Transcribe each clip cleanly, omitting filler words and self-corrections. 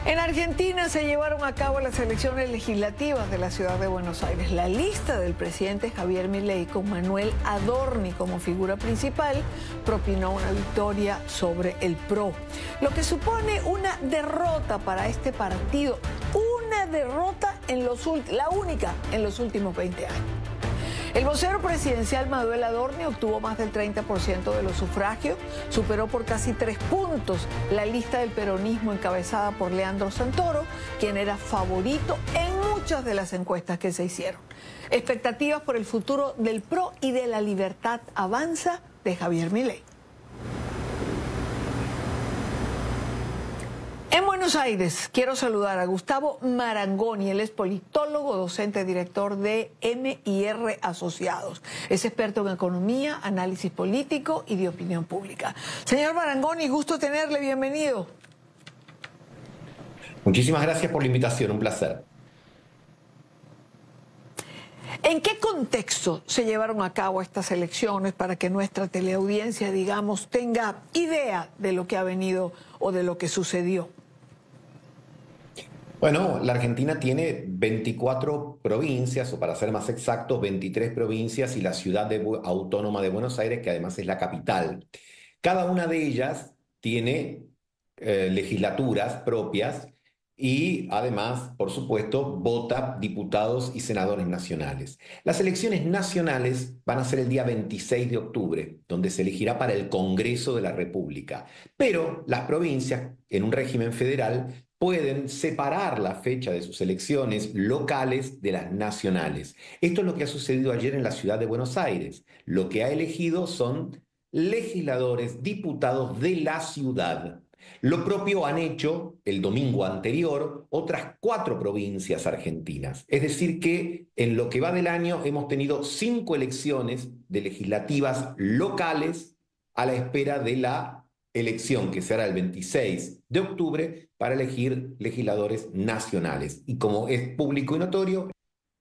En Argentina se llevaron a cabo las elecciones legislativas de la ciudad de Buenos Aires. La lista del presidente Javier Milei, con Manuel Adorni como figura principal, propinó una victoria sobre el PRO, lo que supone una derrota para este partido, una derrota la única en los últimos 20 años. El vocero presidencial Manuel Adorni obtuvo más del 30% de los sufragios, superó por casi 3 puntos la lista del peronismo encabezada por Leandro Santoro, quien era favorito en muchas de las encuestas que se hicieron. Expectativas por el futuro del PRO y de la Libertad Avanza de Javier Milei. En Buenos Aires, quiero saludar a Gustavo Marangoni. Él es politólogo, docente, director de M&R Asociados. Es experto en economía, análisis político y de opinión pública. Señor Marangoni, gusto tenerle, bienvenido. Muchísimas gracias por la invitación, un placer. ¿En qué contexto se llevaron a cabo estas elecciones para que nuestra teleaudiencia, digamos, tenga idea de lo que ha venido o de lo que sucedió? Bueno, la Argentina tiene 24 provincias, o para ser más exactos, 23 provincias y la ciudad autónoma de Buenos Aires, que además es la capital. Cada una de ellas tiene legislaturas propias y además, por supuesto, vota diputados y senadores nacionales. Las elecciones nacionales van a ser el día 26 de octubre, donde se elegirá para el Congreso de la República. Pero las provincias, en un régimen federal, pueden separar la fecha de sus elecciones locales de las nacionales. Esto es lo que ha sucedido ayer en la ciudad de Buenos Aires. Lo que ha elegido son legisladores, diputados de la ciudad. Lo propio han hecho el domingo anterior otras 4 provincias argentinas. Es decir que en lo que va del año hemos tenido 5 elecciones de legislativas locales a la espera de la elección que será el 26 de octubre para elegir legisladores nacionales. Y como es público y notorio,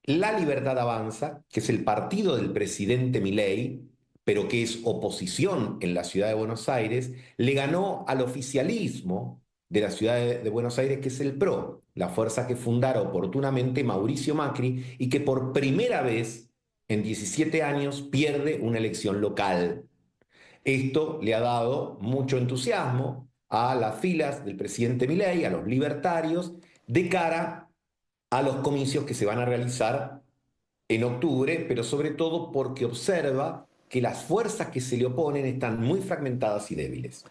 la Libertad Avanza, que es el partido del presidente Milei, pero que es oposición en la ciudad de Buenos Aires, le ganó al oficialismo de la ciudad de Buenos Aires, que es el PRO, la fuerza que fundara oportunamente Mauricio Macri y que por primera vez en 17 años pierde una elección local. Esto le ha dado mucho entusiasmo a las filas del presidente Milei, a los libertarios, de cara a los comicios que se van a realizar en octubre, pero sobre todo porque observa que las fuerzas que se le oponen están muy fragmentadas y débiles.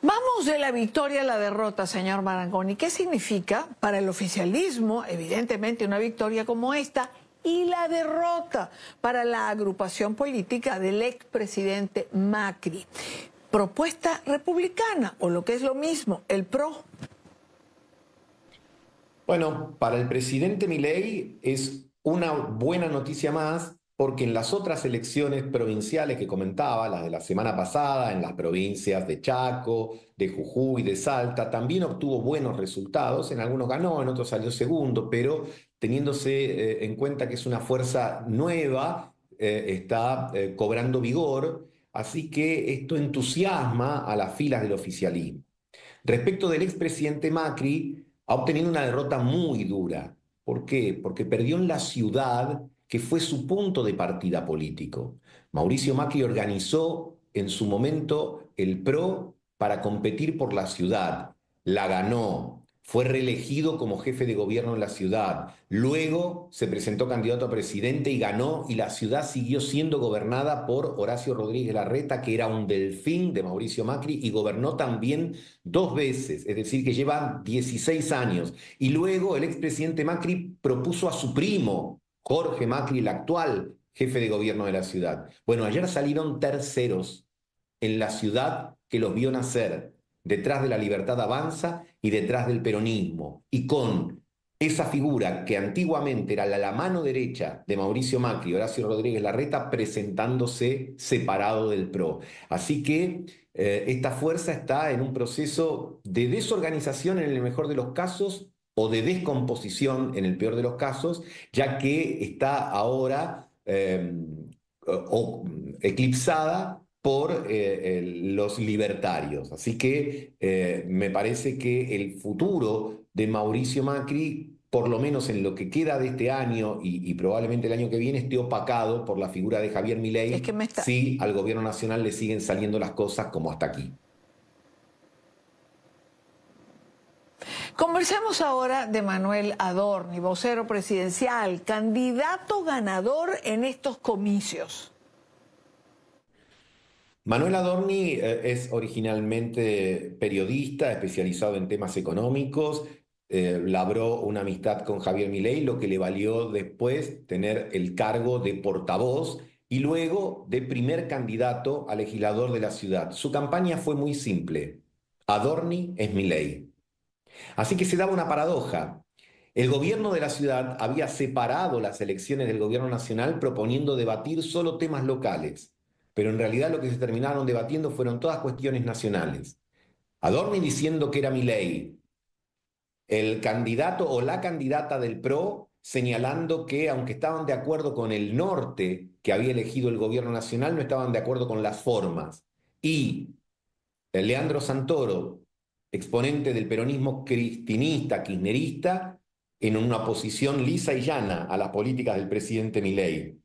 Vamos de la victoria a la derrota, señor Marangoni. ¿Qué significa para el oficialismo, evidentemente, una victoria como esta, y la derrota para la agrupación política del expresidente Macri? Propuesta republicana, o lo que es lo mismo, el PRO. Bueno, para el presidente Milei es una buena noticia más, porque en las otras elecciones provinciales que comentaba, las de la semana pasada, en las provincias de Chaco, de Jujuy, de Salta, también obtuvo buenos resultados. En algunos ganó, en otros salió segundo, pero teniéndose en cuenta que es una fuerza nueva, está cobrando vigor, así que esto entusiasma a las filas del oficialismo. Respecto del expresidente Macri, ha obtenido una derrota muy dura. ¿Por qué? Porque perdió en la ciudad, que fue su punto de partida político. Mauricio Macri organizó en su momento el PRO para competir por la ciudad. La ganó. Fue reelegido como jefe de gobierno en la ciudad. Luego se presentó candidato a presidente y ganó, y la ciudad siguió siendo gobernada por Horacio Rodríguez Larreta, que era un delfín de Mauricio Macri, y gobernó también 2 veces, es decir, que lleva 16 años. Y luego el expresidente Macri propuso a su primo, Jorge Macri, el actual jefe de gobierno de la ciudad. Bueno, ayer salieron terceros en la ciudad que los vio nacer, detrás de la Libertad Avanza y detrás del peronismo, y con esa figura que antiguamente era la mano derecha de Mauricio Macri, Horacio Rodríguez Larreta, presentándose separado del PRO. Así que esta fuerza está en un proceso de desorganización en el mejor de los casos, o de descomposición en el peor de los casos, ya que está ahora eclipsada por los libertarios. Así que me parece que el futuro de Mauricio Macri, por lo menos en lo que queda de este año y probablemente el año que viene, esté opacado por la figura de Javier Es que Milei, me está... si al gobierno nacional le siguen saliendo las cosas como hasta aquí. Conversemos ahora de Manuel Adorni, vocero presidencial, candidato ganador en estos comicios. Manuel Adorni es originalmente periodista, especializado en temas económicos, labró una amistad con Javier Milei, lo que le valió después tener el cargo de portavoz y luego de primer candidato a legislador de la ciudad. Su campaña fue muy simple: Adorni es Milei. Así que se daba una paradoja. El gobierno de la ciudad había separado las elecciones del gobierno nacional proponiendo debatir solo temas locales, pero en realidad lo que se terminaron debatiendo fueron todas cuestiones nacionales. Adorni diciendo que era Milei, el candidato o la candidata del PRO señalando que aunque estaban de acuerdo con el norte que había elegido el gobierno nacional, no estaban de acuerdo con las formas. Y Leandro Santoro, exponente del peronismo cristinista, kirchnerista, en una posición lisa y llana a las políticas del presidente Milei.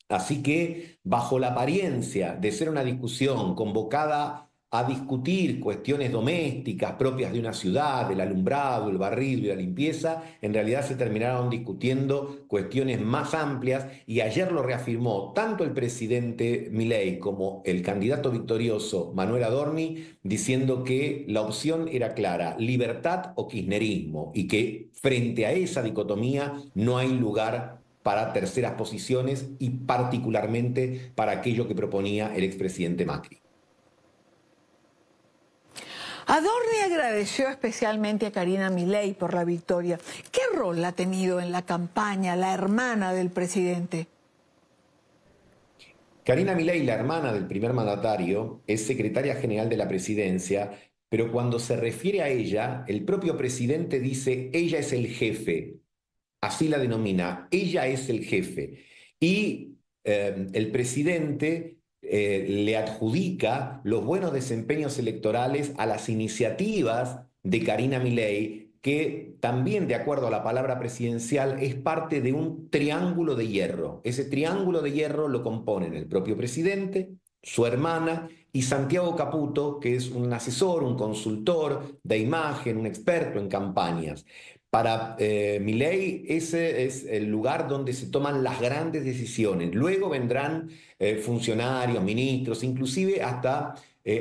Así que, bajo la apariencia de ser una discusión convocada a discutir cuestiones domésticas propias de una ciudad, el alumbrado, el barrido y la limpieza, en realidad se terminaron discutiendo cuestiones más amplias y ayer lo reafirmó tanto el presidente Milei como el candidato victorioso Manuel Adorni, diciendo que la opción era clara: libertad o kirchnerismo, y que frente a esa dicotomía no hay lugar para terceras posiciones y particularmente para aquello que proponía el expresidente Macri. Adorni agradeció especialmente a Karina Milei por la victoria. ¿Qué rol ha tenido en la campaña la hermana del presidente? Karina Milei, la hermana del primer mandatario, es secretaria general de la presidencia, pero cuando se refiere a ella, el propio presidente dice: ella es el jefe. Así la denomina: ella es el jefe. Y el presidente le adjudica los buenos desempeños electorales a las iniciativas de Karina Milei, que también, de acuerdo a la palabra presidencial, es parte de un triángulo de hierro. Ese triángulo de hierro lo componen el propio presidente, su hermana y Santiago Caputo, que es un asesor, un consultor de imagen, un experto en campañas. Para Milei, ese es el lugar donde se toman las grandes decisiones. Luego vendrán funcionarios, ministros, inclusive hasta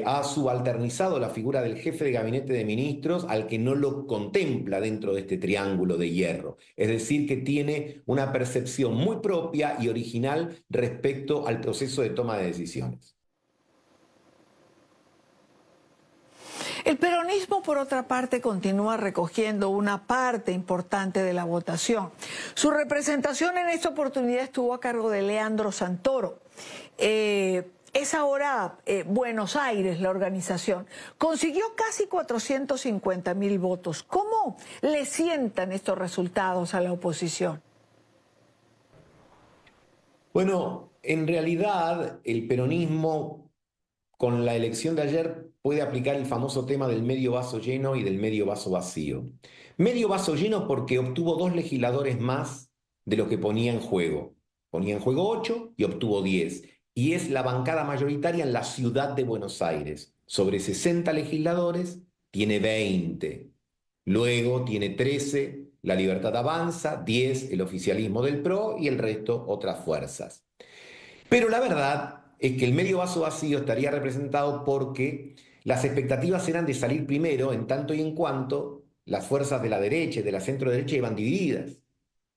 ha subalternizado la figura del jefe de gabinete de ministros al que no lo contempla dentro de este triángulo de hierro. Es decir, que tiene una percepción muy propia y original respecto al proceso de toma de decisiones. El peronismo, por otra parte, continúa recogiendo una parte importante de la votación. Su representación en esta oportunidad estuvo a cargo de Leandro Santoro. Es ahora Buenos Aires la organización. Consiguió casi 450.000 votos. ¿Cómo le sientan estos resultados a la oposición? Bueno, en realidad el peronismo, con la elección de ayer, puede aplicar el famoso tema del medio vaso lleno y del medio vaso vacío. Medio vaso lleno porque obtuvo 2 legisladores más de lo que ponía en juego. Ponía en juego 8 y obtuvo 10. Y es la bancada mayoritaria en la ciudad de Buenos Aires. Sobre 60 legisladores, tiene 20. Luego tiene 13 La Libertad Avanza, 10 el oficialismo del PRO y el resto otras fuerzas. Pero la verdad es que el medio vaso vacío estaría representado porque las expectativas eran de salir primero en tanto y en cuanto las fuerzas de la derecha y de la centro derecha iban divididas.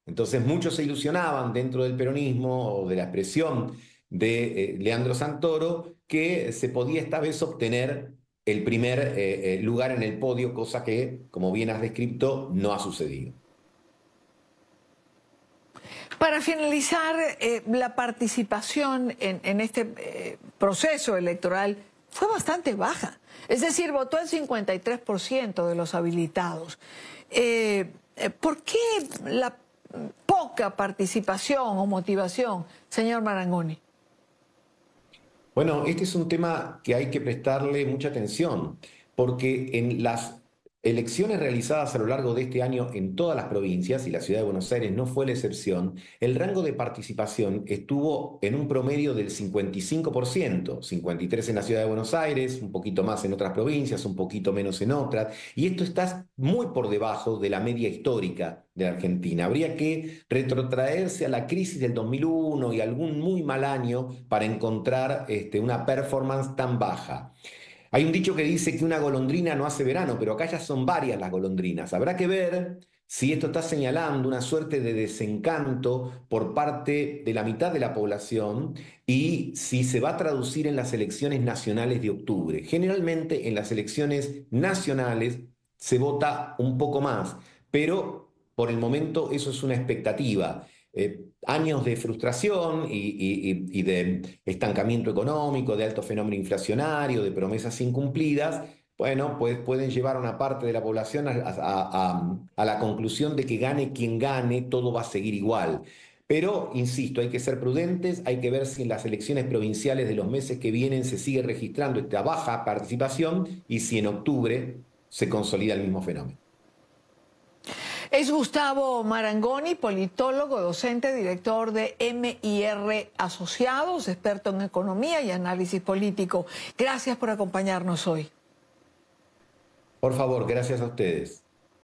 Entonces muchos se ilusionaban dentro del peronismo o de la expresión de Leandro Santoro que se podía esta vez obtener el primer lugar en el podio, cosa que, como bien has descrito, no ha sucedido. Para finalizar, la participación en este proceso electoral fue bastante baja. Es decir, votó el 53% de los habilitados. ¿Por qué la poca participación o motivación, señor Marangoni? Bueno, este es un tema que hay que prestarle mucha atención, porque en las elecciones realizadas a lo largo de este año en todas las provincias, y la ciudad de Buenos Aires no fue la excepción, el rango de participación estuvo en un promedio del 55%, 53% en la ciudad de Buenos Aires, un poquito más en otras provincias, un poquito menos en otras, y esto está muy por debajo de la media histórica de Argentina. Habría que retrotraerse a la crisis del 2001 y algún muy mal año para encontrar una performance tan baja. Hay un dicho que dice que una golondrina no hace verano, pero acá ya son varias las golondrinas. Habrá que ver si esto está señalando una suerte de desencanto por parte de la mitad de la población y si se va a traducir en las elecciones nacionales de octubre. Generalmente en las elecciones nacionales se vota un poco más, pero por el momento eso es una expectativa. Años de frustración y de estancamiento económico, de alto fenómeno inflacionario, de promesas incumplidas, bueno, pues pueden llevar a una parte de la población a la conclusión de que gane quien gane, todo va a seguir igual. Pero, insisto, hay que ser prudentes, hay que ver si en las elecciones provinciales de los meses que vienen se sigue registrando esta baja participación y si en octubre se consolida el mismo fenómeno. Es Gustavo Marangoni, politólogo, docente, director de MIR Asociados, experto en economía y análisis político. Gracias por acompañarnos hoy. Por favor, gracias a ustedes.